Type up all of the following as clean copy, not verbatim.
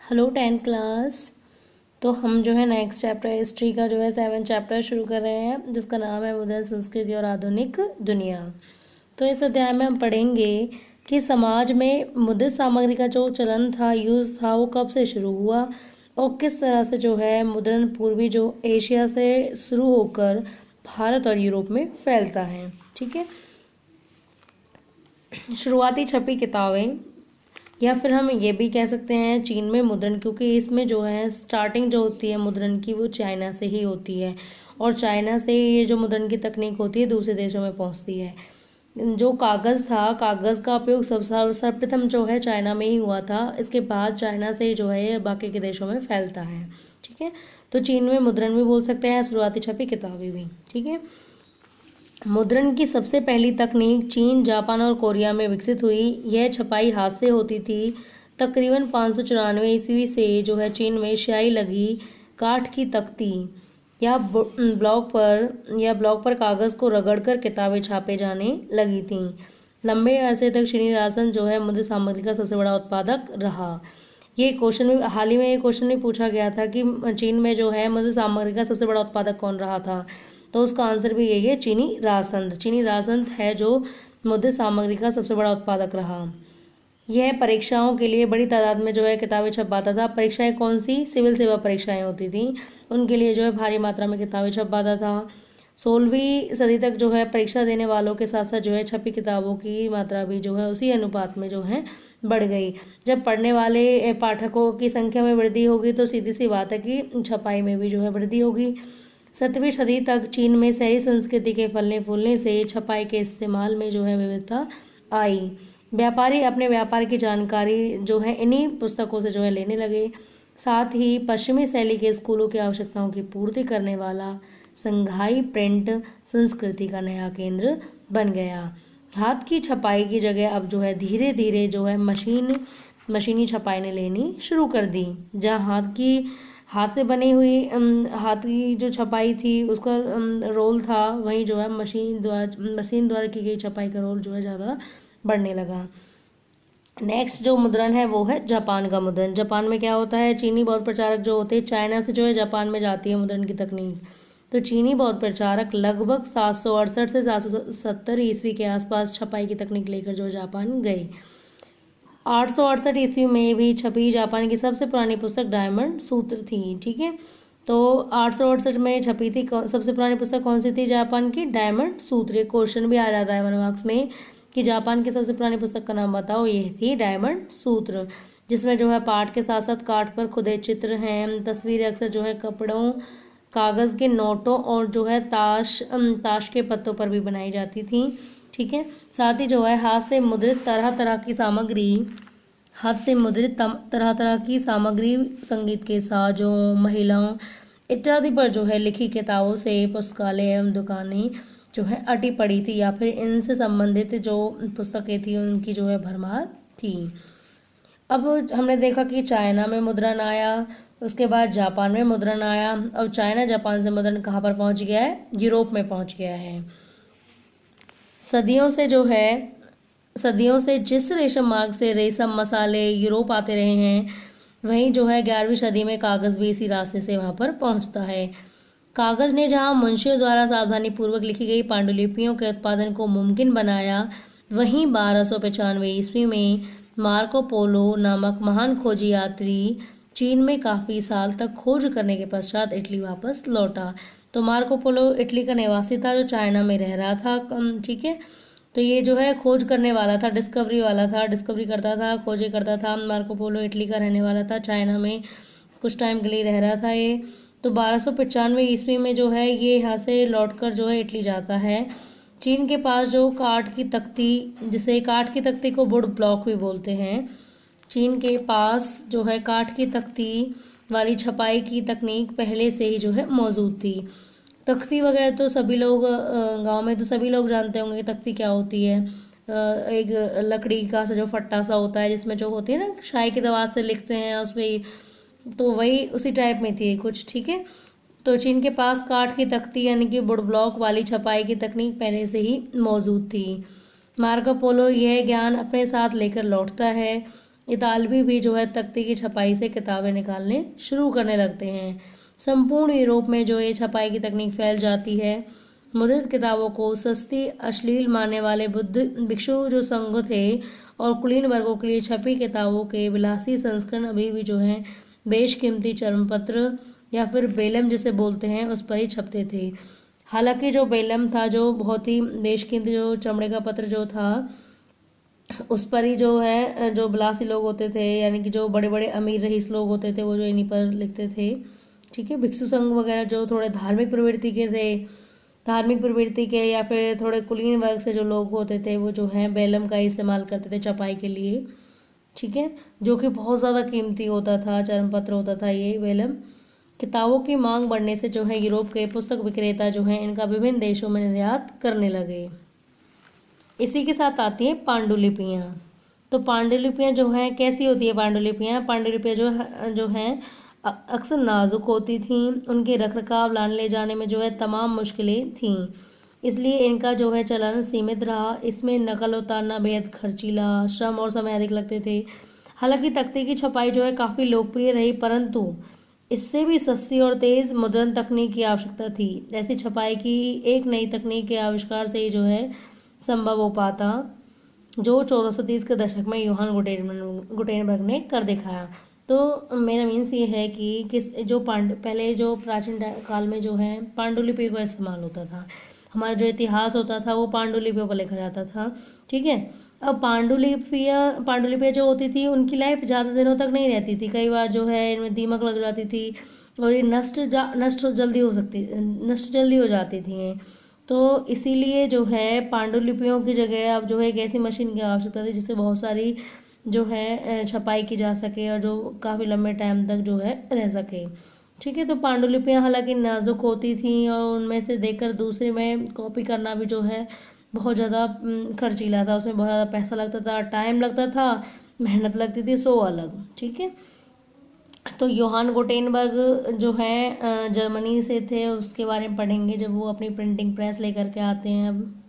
Hello 10th class. तो हम जो है नेक्स्ट चैप्टर हिस्ट्री का जो है 7th चैप्टर शुरू कर रहे हैं, जिसका नाम है मुद्रण संस्कृति और आधुनिक दुनिया। तो इस अध्याय में हम पढ़ेंगे कि समाज में मुद्रित सामग्री का जो चलन था, यूज़ था, वो कब से शुरू हुआ और किस तरह से जो है मुद्रण पूर्वी जो एशिया से शुरू होकर भारत और यूरोप में फैलता है। ठीक है। शुरुआती छपी किताबें, या फिर हम ये भी कह सकते हैं चीन में मुद्रण, क्योंकि इसमें जो है स्टार्टिंग जो होती है मुद्रण की वो चाइना से ही होती है और चाइना से ये जो मुद्रण की तकनीक होती है दूसरे देशों में पहुंचती है। जो कागज़ था, कागज़ का उपयोग सर्वप्रथम जो है चाइना में ही हुआ था। इसके बाद चाइना से जो है बाकी के देशों में फैलता है। ठीक है। तो चीन में मुद्रण भी बोल सकते हैं, शुरुआती छपी किताबें भी। ठीक है। मुद्रण की सबसे पहली तकनीक चीन, जापान और कोरिया में विकसित हुई। यह छपाई हाथ से होती थी। तकरीबन 594 ईस्वी से जो है चीन में स्याही लगी काठ की तख्ती या ब्लॉक पर कागज़ को रगड़कर किताबें छापे जाने लगी थीं। लंबे अरसे तक चीनी राजतंत्र जो है मुद्रित सामग्री का सबसे बड़ा उत्पादक रहा। ये क्वेश्चन में हाल ही में ये क्वेश्चन भी पूछा गया था कि चीन में जो है मुद्रित सामग्री का सबसे बड़ा उत्पादक कौन रहा था। तो उसका आंसर भी यही है, चीनी राजतंत्र। चीनी राजतंत्र है जो मुद्रित सामग्री का सबसे बड़ा उत्पादक रहा। यह परीक्षाओं के लिए बड़ी तादाद में जो है किताबें छपवाता था। परीक्षाएं कौन सी? सिविल सेवा परीक्षाएं होती थी, उनके लिए जो है भारी मात्रा में किताबें छपवाता था। 16वीं सदी तक जो है परीक्षा देने वालों के साथ साथ जो है छपी किताबों की मात्रा भी जो है उसी अनुपात में जो है बढ़ गई। जब पढ़ने वाले पाठकों की संख्या में वृद्धि होगी तो सीधी सी बात है कि छपाई में भी जो है वृद्धि होगी। 7वीं सदी तक चीन में शहरी संस्कृति के फलने फूलने से छपाई के इस्तेमाल में जो है विविधता आई। व्यापारी अपने व्यापार की जानकारी जो है इन्हीं पुस्तकों से जो है लेने लगे। साथ ही पश्चिमी शैली के स्कूलों की आवश्यकताओं की पूर्ति करने वाला संघाई प्रिंट संस्कृति का नया केंद्र बन गया। हाथ की छपाई की जगह अब जो है धीरे धीरे जो है मशीनी छपाई ने लेनी शुरू कर दी। जहाँ हाथ से बनी हुई हाथ की जो छपाई थी उसका रोल था, वहीं जो है मशीन द्वारा की गई छपाई का रोल जो है ज़्यादा बढ़ने लगा। नेक्स्ट जो मुद्रण है वो है जापान का मुद्रण। जापान में क्या होता है, चीनी बौद्ध प्रचारक जो होते हैं चाइना से जो है जापान में जाती है मुद्रण की तकनीक। तो चीनी बौद्ध प्रचारक लगभग 768 से 770 ईस्वी के आसपास छपाई की तकनीक लेकर जो जापान गए। 868 ईस्वी में भी छपी जापान की सबसे पुरानी पुस्तक डायमंड सूत्र थी। ठीक है। तो 868 में छपी थी सबसे पुरानी पुस्तक कौन सी थी जापान की? डायमंड सूत्र। क्वेश्चन भी आ जाता है 1 मार्क्स में कि जापान की सबसे पुरानी पुस्तक का नाम बताओ। ये थी डायमंड सूत्र, जिसमें जो है पाठ के साथ साथ काठ पर खुदे चित्र हैं। तस्वीरें अक्सर जो है कपड़ों, कागज़ के नोटों और जो है ताश के पत्तों पर भी बनाई जाती थी। ठीक है। साथ ही जो है हाथ से मुद्रित तरह तरह की सामग्री संगीत के साजों, महिलाओं इत्यादि पर जो है लिखी किताबों से पुस्तकालय एवं दुकानें जो है अटी पड़ी थी, या फिर इनसे संबंधित जो पुस्तकें थी उनकी जो है भरमार थी। अब हमने देखा कि चाइना में मुद्रण आया, उसके बाद जापान में मुद्रण आया। अब चाइना जापान से मुद्रण कहाँ पर पहुँच गया है? यूरोप में पहुँच गया है। सदियों से जिस रेशम मार्ग से रेशम मसाले यूरोप आते रहे हैं, वहीं जो है 11वीं सदी में कागज़ भी इसी रास्ते से वहां पर पहुंचता है। कागज़ ने जहां मुंशियों द्वारा सावधानी पूर्वक लिखी गई पांडुलिपियों के उत्पादन को मुमकिन बनाया, वहीं 1295 ईस्वी में मार्को पोलो नामक महान खोजी यात्री चीन में काफ़ी साल तक खोज करने के पश्चात इटली वापस लौटा। तो मार्को पोलो इटली का निवासी था जो चाइना में रह रहा था। ठीक है। तो ये जो है खोज करने वाला था, डिस्कवरी करता था, खोजें करता था। मार्को पोलो इटली का रहने वाला था, चाइना में कुछ टाइम के लिए रह रहा था ये। तो 1295 ईस्वी में जो है ये यहाँ से लौटकर जो है इटली जाता है। चीन के पास जो काठ की तख्ती, जिसे काठ की तख्ती को वुड ब्लॉक भी बोलते हैं, चीन के पास जो है काठ की तख्ती वाली छपाई की तकनीक पहले से ही जो है मौजूद थी। तख्ती वगैरह तो सभी लोग गांव में तो सभी लोग जानते होंगे कि तख्ती क्या होती है। एक लकड़ी का जो फट्टा सा होता है जिसमें जो होती है ना शाई की दवात से लिखते हैं उसमें, तो वही उसी टाइप में थी कुछ। ठीक है। तो चीन के पास काठ की तख्ती यानी कि वुड ब्लॉक वाली छपाई की तकनीक पहले से ही मौजूद थी। मार्को पोलो यह ज्ञान अपने साथ लेकर लौटता है। इतालवी भी जो है तख्ती की छपाई से किताबें निकालने शुरू करने लगते हैं। संपूर्ण यूरोप में जो ये छपाई की तकनीक फैल जाती है। मुद्रित किताबों को सस्ती अश्लील मानने वाले बुद्ध भिक्षु जो संघ थे और कुलीन वर्गों के लिए छपी किताबों के विलासी संस्करण अभी भी जो है बेशकीमती चर्मपत्र या फिर बेलम जिसे बोलते हैं उस पर ही छपते थे। हालांकि जो बेलम था, जो बहुत ही बेशकीमती जो चमड़े का पत्र जो था, उस पर ही जो है जो विलासी लोग होते थे, यानी कि जो बड़े बड़े अमीर रईस लोग होते थे, वो जो इन्हीं पर लिखते थे। ठीक है, भिक्षु संघ वगैरह जो थोड़े धार्मिक प्रवृत्ति के थे, धार्मिक प्रवृत्ति के या फिर थोड़े कुलीन वर्ग से जो लोग होते थे, वो जो है बेलम का इस्तेमाल करते थे छपाई के लिए। ठीक है, जो कि बहुत ज़्यादा कीमती होता था, चर्मपत्र होता था ये बेलम। किताबों की मांग बढ़ने से जो है यूरोप के पुस्तक विक्रेता जो है इनका विभिन्न देशों में निर्यात करने लगे। इसी के साथ आती है पांडुलिपियाँ। तो पांडुलिपियाँ जो हैं कैसी होती है पांडुलिपियाँ? पांडुलिपियाँ जो हैं अक्सर नाजुक होती थीं, उनके रखरखाव लाने ले जाने में जो है तमाम मुश्किलें थीं, इसलिए इनका जो है चलन सीमित रहा। इसमें नकल उतारना बेहद खर्चीला, श्रम और समय अधिक लगते थे। हालांकि तख्ती की छपाई जो है काफ़ी लोकप्रिय रही, परंतु इससे भी सस्ती और तेज़ मुद्रण तकनीक की आवश्यकता थी। ऐसी छपाई की एक नई तकनीक के आविष्कार से ही जो है संभव हो पाता, जो 1430 के दशक में योहान गुटेनबर्ग ने कर दिखाया। तो मेरा मीन्स ये है कि किस जो पहले जो प्राचीन काल में जो है पांडुलिपि का इस्तेमाल होता था। हमारा जो इतिहास होता था वो पांडुलिपियों पर लिखा जाता था। ठीक है, अब पांडुलिपियाँ जो होती थी उनकी लाइफ ज़्यादा दिनों तक नहीं रहती थी। कई बार जो है इनमें दीमक लग जाती थी और ये नष्ट जल्दी हो जाती थी। तो इसीलिए जो है पांडुलिपियों की जगह अब जो है एक ऐसी मशीन की आवश्यकता थी जिससे बहुत सारी जो है छपाई की जा सके और जो काफ़ी लंबे टाइम तक जो है रह सके। ठीक है, तो पांडुलिपियाँ हालांकि नाजुक होती थी और उनमें से देखकर दूसरे में कॉपी करना भी जो है बहुत ज़्यादा खर्चीला था, उसमें बहुत ज़्यादा पैसा लगता था, टाइम लगता था, मेहनत लगती थी, सो अलग। ठीक है, तो योहान गुटेनबर्ग जो है जर्मनी से थे, उसके बारे में पढ़ेंगे जब वो अपनी प्रिंटिंग प्रेस लेकर के आते हैं। अब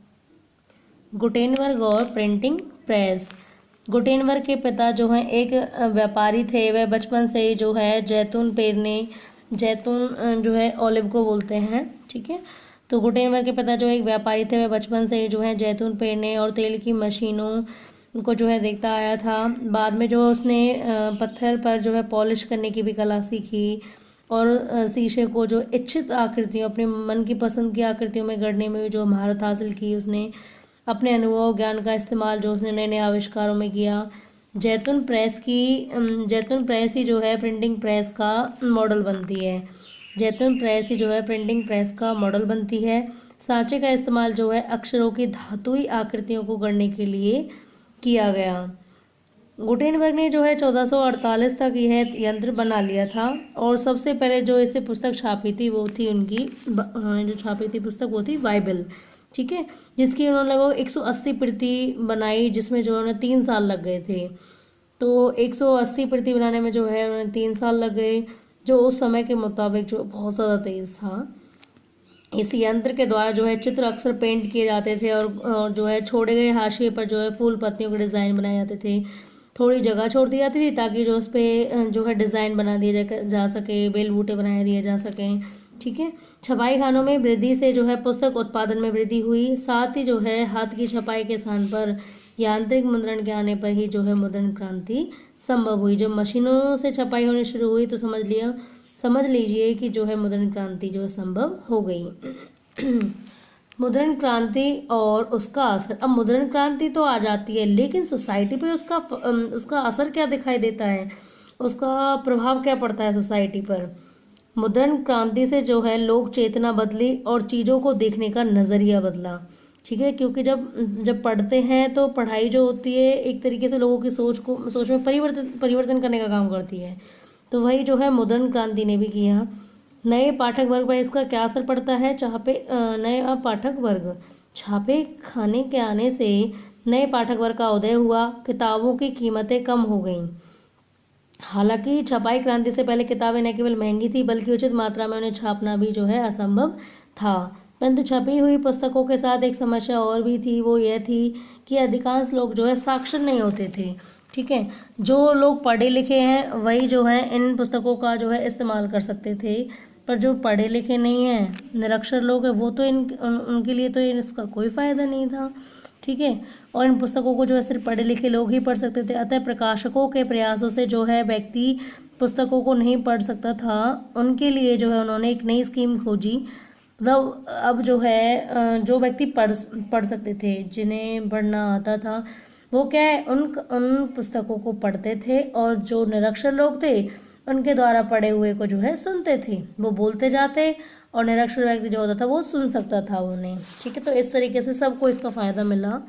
गुटेनबर्ग और प्रिंटिंग प्रेस। गुटेनबर्ग के पिता जो हैं एक व्यापारी थे। वह बचपन से ही जो है जैतून जो है ऑलिव को बोलते हैं। ठीक है, तो गुटेनबर्ग के पिता जो एक व्यापारी थे, वह बचपन से ही जो है जैतून पेरने और तेल की मशीनों को जो है देखता आया था। बाद में जो उसने पत्थर पर जो है पॉलिश करने की भी कला सीखी और शीशे को जो इच्छित आकृतियों, अपने मन की पसंद की आकृतियों में गढ़ने में भी जो महारत हासिल की उसने। अपने अनुभव ज्ञान का इस्तेमाल जो उसने नए नए आविष्कारों में किया। जैतून प्रेस ही जो है प्रिंटिंग प्रेस का मॉडल बनती है। जैतून प्रेस ही जो है प्रिंटिंग प्रेस का मॉडल बनती है। सांचे का इस्तेमाल जो है अक्षरों की धातुई आकृतियों को गढ़ने के लिए किया गया। गुटेनबर्ग ने जो है 1448 तक यह यंत्र बना लिया था और सबसे पहले जो इसे पुस्तक छापी थी वो थी उनकी जो छापी थी पुस्तक वो थी बाइबल। ठीक है, जिसकी उन्होंने लगभग 180 प्रति बनाई, जिसमें जो उन्हें 3 साल लग गए थे। तो 180 प्रति बनाने में जो है उन्हें 3 साल लग गए, जो उस समय के मुताबिक जो बहुत ज़्यादा तेज़ था। इस यंत्र के द्वारा जो है चित्र अक्सर पेंट किए जाते थे और जो है छोड़े गए हाशिए पर जो है फूल पत्तियों के डिज़ाइन बनाए जाते थे। थोड़ी जगह छोड़ दी जाती थी ताकि जो उस पर जो है डिज़ाइन बना दिए जा सके, बेल बूटे बनाए दिए जा सकें। ठीक है, छपाई खानों में वृद्धि से जो है पुस्तक उत्पादन में वृद्धि हुई। साथ ही जो है हाथ की छपाई के स्थान पर यांत्रिक मुद्रण के आने पर ही जो है मुद्रण क्रांति संभव हुई। जब मशीनों से छपाई होनी शुरू हुई तो समझ लीजिए कि जो है मुद्रण क्रांति जो है संभव हो गई। मुद्रण क्रांति और उसका असर। अब मुद्रण क्रांति तो आ जाती है, लेकिन सोसाइटी पे उसका असर क्या दिखाई देता है, उसका प्रभाव क्या पड़ता है सोसाइटी पर। मुद्रण क्रांति से जो है लोक चेतना बदली और चीज़ों को देखने का नज़रिया बदला। ठीक है, क्योंकि जब पढ़ते हैं तो पढ़ाई जो होती है एक तरीके से लोगों की सोच में परिवर्तन करने का काम करती है। तो वही जो है मुद्रण क्रांति ने भी किया। नए पाठक वर्ग पर इसका क्या असर पड़ता है? नए पाठक वर्ग, छापे खाने के आने से नए पाठक वर्ग का उदय हुआ। किताबों की कीमतें कम हो गईं। हालांकि छपाई क्रांति से पहले किताबें न केवल महंगी थी बल्कि उचित मात्रा में उन्हें छापना भी जो है असंभव था। परंतु छपी हुई पुस्तकों के साथ एक समस्या और भी थी, वो यह थी कि अधिकांश लोग जो है साक्षर नहीं होते थे। ठीक है, जो लोग पढ़े लिखे हैं वही जो है इन पुस्तकों का जो है इस्तेमाल कर सकते थे, पर जो पढ़े लिखे नहीं हैं, निरक्षर लोग हैं, वो तो उनके लिए तो इसका कोई फ़ायदा नहीं था। ठीक है, और इन पुस्तकों को जो है सिर्फ पढ़े लिखे लोग ही पढ़ सकते थे। अतः प्रकाशकों के प्रयासों से जो है व्यक्ति पुस्तकों को नहीं पढ़ सकता था, उनके लिए जो है उन्होंने एक नई स्कीम खोजी। मतलब अब जो है जो व्यक्ति पढ़ सकते थे, जिन्हें पढ़ना आता था, वो क्या है उन पुस्तकों को पढ़ते थे, और जो निरक्षर लोग थे उनके द्वारा पढ़े हुए को जो है सुनते थे। वो बोलते जाते और निरक्षर व्यक्ति जो होता था वो सुन सकता था उन्हें। ठीक है, तो इस तरीके से सबको इसका फायदा मिला,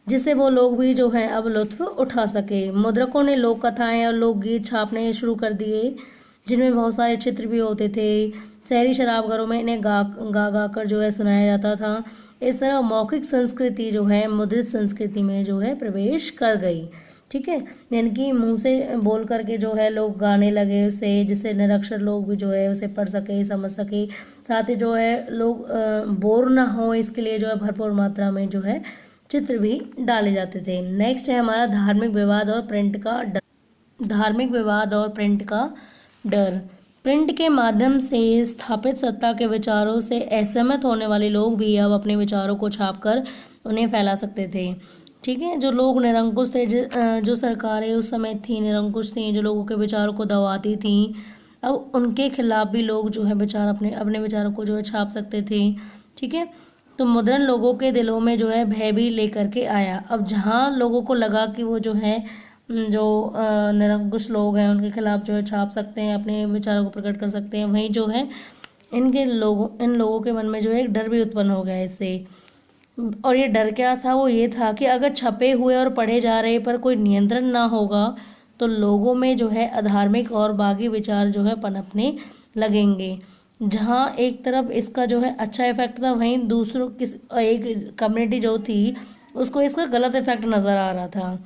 जिससे वो लोग भी जो है अब लुत्फ उठा सके। मुद्रकों ने लोक कथाएं और लोकगीत छापने शुरू कर दिए, जिनमें बहुत सारे चित्र भी होते थे। शहरी शराबघरों में इन्हें गा कर जो है सुनाया जाता था। इस तरह मौखिक संस्कृति जो है मुद्रित संस्कृति में जो है प्रवेश कर गई। ठीक है, यानी कि मुंह से बोल करके जो है लोग गाने लगे उसे, जिससे निरक्षर लोग भी जो है उसे पढ़ सके, समझ सके। साथ ही जो है लोग बोर ना हो, इसके लिए जो है भरपूर मात्रा में जो है चित्र भी डाले जाते थे। नेक्स्ट है हमारा धार्मिक विवाद और प्रिंट का डर। धार्मिक विवाद और प्रिंट का डर। प्रिंट के माध्यम से स्थापित सत्ता के विचारों से असहमत होने वाले लोग भी अब अपने विचारों को छापकर उन्हें फैला सकते थे। ठीक है, जो लोग निरंकुश थे, जो सरकारें उस समय थी निरंकुश थी, जो लोगों के विचारों को दबाती थी, अब उनके खिलाफ भी लोग जो है विचार अपने अपने विचारों को जो है छाप सकते थे। ठीक है, तो मुद्रण लोगों के दिलों में जो है भय भी लेकर के आया। अब जहाँ लोगों को लगा कि वो जो है जो निरंकुश लोग हैं उनके खिलाफ जो है छाप सकते हैं, अपने विचारों को प्रकट कर सकते हैं, वहीं जो है इन लोगों के मन में जो है एक डर भी उत्पन्न हो गया इससे। और ये डर क्या था? वो ये था कि अगर छपे हुए और पढ़े जा रहे पर कोई नियंत्रण ना होगा तो लोगों में जो है अधार्मिक और बागी विचार जो है पनपने लगेंगे। जहाँ एक तरफ इसका जो है अच्छा इफेक्ट था, वहीं दूसरों एक कम्युनिटी जो थी उसको इसका गलत इफेक्ट नज़र आ रहा था।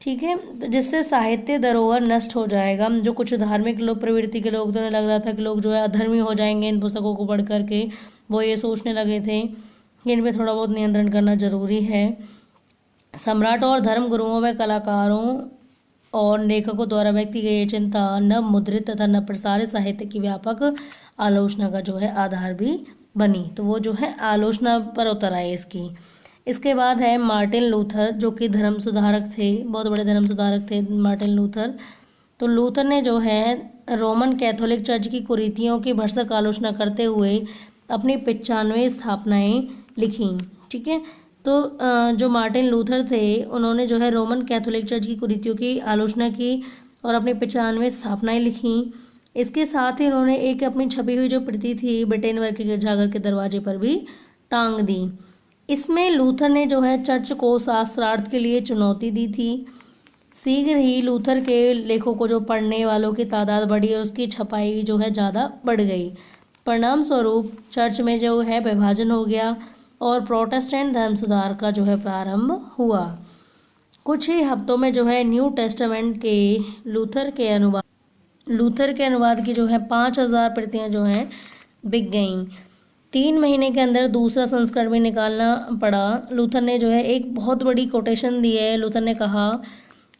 ठीक है, तो जिससे साहित्य धरोहर नष्ट हो जाएगा। जो कुछ धार्मिक लोग प्रवृत्ति के लोग तो लग रहा था कि लोग जो है अधर्मी हो जाएंगे इन पुस्तकों को पढ़ करके, वो ये सोचने लगे थे कि इन पर थोड़ा बहुत नियंत्रण करना जरूरी है। सम्राट और धर्म गुरुओं व कलाकारों और लेखकों द्वारा व्यक्त की गई चिंता न मुद्रित तथा न प्रसारित साहित्य की व्यापक आलोचना का जो है आधार भी बनी। तो वो जो है आलोचना पर उतर आए इसकी। इसके बाद है मार्टिन लूथर, जो कि धर्म सुधारक थे, बहुत बड़े धर्म सुधारक थे मार्टिन लूथर। तो लूथर ने जो है रोमन कैथोलिक चर्च की कुरीतियों की भरसक आलोचना करते हुए अपनी 95 स्थापनाएं लिखी। ठीक है, तो जो मार्टिन लूथर थे उन्होंने जो है रोमन कैथोलिक चर्च की कुरीतियों की आलोचना की और अपनी 95 स्थापनाएं लिखी। इसके साथ ही उन्होंने एक अपनी छपी हुई जो प्रति थी ब्रिटेनवर के गिरजाघर के दरवाजे पर भी टांग दी। इसमें लूथर ने जो है चर्च को शास्त्रार्थ के लिए चुनौती दी थी। शीघ्र ही लूथर के लेखों को जो पढ़ने वालों की तादाद बढ़ी और उसकी छपाई जो है ज़्यादा बढ़ गई। परिणाम स्वरूप चर्च में जो है विभाजन हो गया और प्रोटेस्टेंट धर्म सुधार का जो है प्रारंभ हुआ। कुछ ही हफ्तों में जो है न्यू टेस्टामेंट के लूथर के अनुवाद की जो है 5000 प्रतियां जो हैं बिक गईं। 3 महीने के अंदर दूसरा संस्करण भी निकालना पड़ा। लूथर ने जो है एक बहुत बड़ी कोटेशन दी है। लूथर ने कहा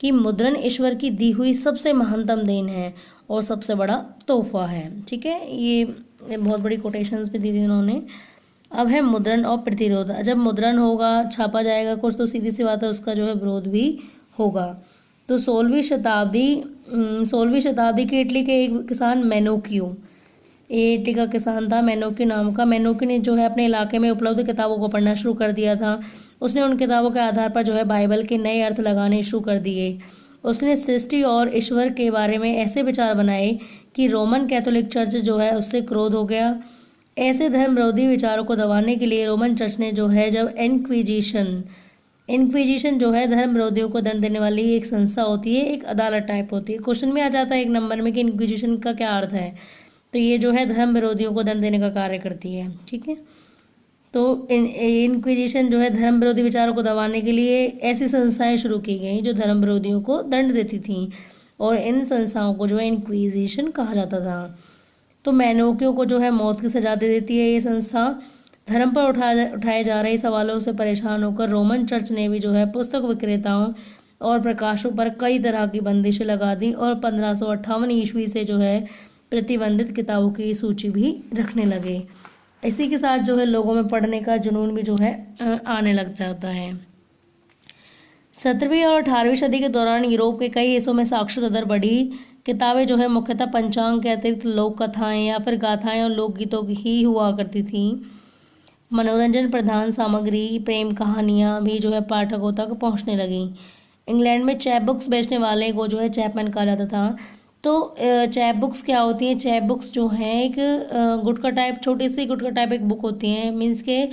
कि मुद्रण ईश्वर की दी हुई सबसे महानतम देन है और सबसे बड़ा तोहफा है। ठीक है, ये बहुत बड़ी कोटेशंस भी दी थी उन्होंने। अब है मुद्रण और प्रतिरोध। जब मुद्रण होगा, छापा जाएगा कुछ, तो सीधी सी बात है उसका जो है विरोध भी होगा। तो 16वीं शताब्दी के इटली के एक किसान मेनोकियो, ये इटली का किसान था मेनोकी नाम का। मेनोकी ने जो है अपने इलाके में उपलब्ध किताबों को पढ़ना शुरू कर दिया था। उसने उन किताबों के आधार पर जो है बाइबल के नए अर्थ लगाने शुरू कर दिए। उसने सृष्टि और ईश्वर के बारे में ऐसे विचार बनाए कि रोमन कैथोलिक चर्च जो है उससे क्रोध हो गया। ऐसे धर्म विरोधी विचारों को दबाने के लिए रोमन चर्च ने जो है जब इनक्विजिशन जो है धर्म विरोधियों को दंड देने वाली एक संस्था होती है, एक अदालत टाइप होती है। क्वेश्चन में आ जाता है 1 नंबर में कि इनक्विजिशन का क्या अर्थ है। तो ये जो है धर्म विरोधियों को दंड देने का कार्य करती है। ठीक है, तो इनक्विजिशन जो है धर्म विरोधी विचारों को दबाने के लिए ऐसी संस्थाएं शुरू की गई जो धर्म विरोधियों को दंड देती थीं, और इन संस्थाओं को जो है इनक्विजिशन कहा जाता था। तो मेनोकियो को जो है मौत की सजा दे देती है ये संस्था। धर्म पर उठाए जा रहे सवालों से परेशान होकर रोमन चर्च ने भी जो है पुस्तक विक्रेताओं और प्रकाशकों पर कई तरह की बंदिशें लगा दी और 1558 ईस्वी से जो है प्रतिबंधित किताबों की सूची भी रखने लगे। इसी के साथ जो है लोगों में पढ़ने का जुनून भी जो है आने लग जाता है। 17वीं और 18वीं सदी के दौरान यूरोप के कई हिस्सों में साक्षरता दर बढ़ी। किताबें जो है मुख्यतः पंचांग के अतिरिक्त लोक कथाएं या फिर गाथाएं और लोकगीतों की ही हुआ करती थी। मनोरंजन प्रधान सामग्री, प्रेम कहानियां भी जो है पाठकों तक पहुंचने लगी। इंग्लैंड में चैप बुक्स बेचने वाले को जो है चैपमैन कहा जाता था। तो चैप बुक्स क्या होती हैं? चैप बुक्स जो है एक गुटका टाइप, छोटी सी गुटका टाइप एक बुक होती है, मीन्स के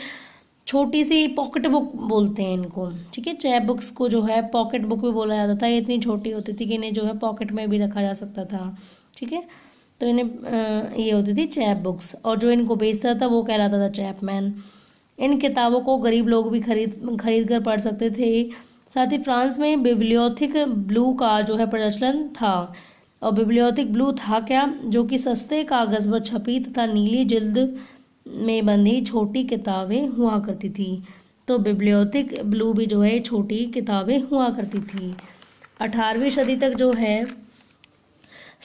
छोटी सी पॉकेट बुक बोलते हैं इनको, ठीक है। चैप बुक्स को जो है पॉकेट बुक भी बोला जाता था। ये इतनी छोटी होती थी कि इन्हें जो है पॉकेट में भी रखा जा सकता था, ठीक है। तो इन्हें ये होती थी चैप बुक्स, और जो इनको बेचता था वो कहलाता था चैपमैन। इन किताबों को गरीब लोग भी खरीद कर पढ़ सकते थे। साथ ही फ्रांस में बिब्लियोथिक ब्लू का जो है प्रचलन था। और बिब्लियोथिक ब्लू था क्या? जो कि सस्ते कागज पर छपी तथा नीली जिल्द में बंधी छोटी किताबें हुआ करती थी। तो बिब्लियोथिक ब्लू भी जो है छोटी किताबें हुआ करती थी। 18वीं सदी तक जो है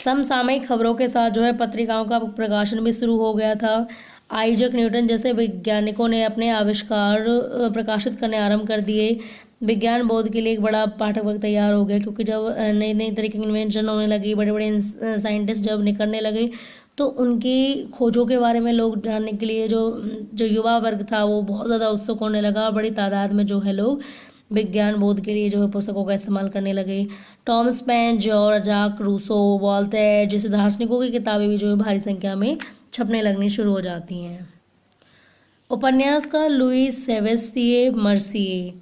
समसामयिक खबरों के साथ जो है पत्रिकाओं का प्रकाशन भी शुरू हो गया था। आइजैक न्यूटन जैसे वैज्ञानिकों ने अपने आविष्कार प्रकाशित करने आरंभ कर दिए। विज्ञान बोध के लिए एक बड़ा पाठक वर्ग तैयार हो गया, क्योंकि जब नई नई तरीके की इन्वेंशन होने लगी, बड़े बड़े साइंटिस्ट जब निकलने लगे, तो उनकी खोजों के बारे में लोग जानने के लिए जो युवा वर्ग था वो बहुत ज़्यादा उत्सुक होने लगा। बड़ी तादाद में जो है लोग विज्ञान बोध के लिए जो है पुस्तकों का इस्तेमाल करने लगे। टॉमस पेन, जॉर्ज जाक रूसो, वॉल्टेयर जैसे दार्शनिकों की किताबें भी जो है भारी संख्या में छपने लगनी शुरू हो जाती हैं। उपन्यासकार लुई सेबेस्तिये मर्सिये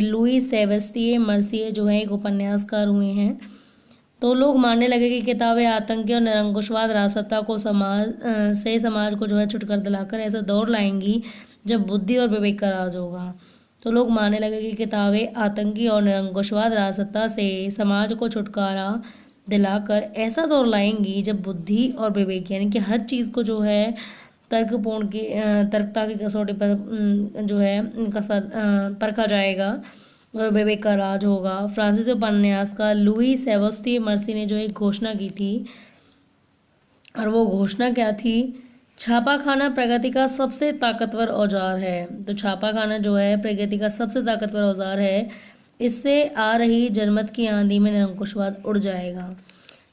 लुई सेबेस्तिये मर्सिये जो है एक उपन्यासकार हुए हैं। तो लोग मानने लगे कि किताबें आतंकी और निरंकुशवाद राजसत्ता को समाज को जो है छुटकर दिलाकर ऐसा दौर लाएंगी जब बुद्धि और विवेक का राज होगा। तो लोग मानने लगे कि किताबें आतंकी और निरंकुशवाद राजसत्ता से समाज को छुटकारा दिलाकर ऐसा दौर लाएंगी जब बुद्धि और विवेक यानी कि हर चीज़ को जो है तर्कता की कसौटी पर जो है परखा जाएगा और विवेक का राज होगा। फ्रांसीसी उपन्यासकार लुई सेबेस्तिये मर्सिये ने जो एक घोषणा की थी, और वो घोषणा क्या थी? छापाखाना प्रगति का सबसे ताकतवर औजार है। तो छापाखाना जो है प्रगति का सबसे ताकतवर औजार है। इससे आ रही जनमत की आंधी में निरंकुशवाद उड़ जाएगा।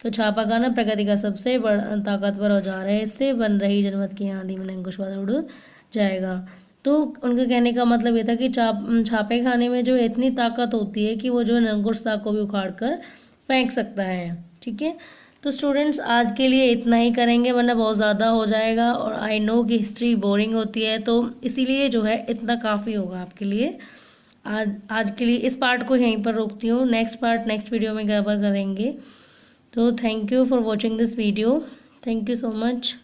तो छापाखाना प्रगति का सबसे बड़ा ताकतवर औजार है। इससे बन रही जनमत की आंधी में निरंकुशवाद उड़ जाएगा। तो उनका कहने का मतलब ये था कि छापे खाने में जो इतनी ताकत होती है कि वो जो निरंकुशता को भी उखाड़ कर फेंक सकता है, ठीक है। तो स्टूडेंट्स आज के लिए इतना ही करेंगे, वरना बहुत ज़्यादा हो जाएगा, और आई नो कि हिस्ट्री बोरिंग होती है, तो इसीलिए जो है इतना काफ़ी होगा आपके लिए। आज के लिए इस पार्ट को यहीं पर रोकती हूँ। नेक्स्ट वीडियो में कवर करेंगे। तो thank you for watching this video. Thank you so much.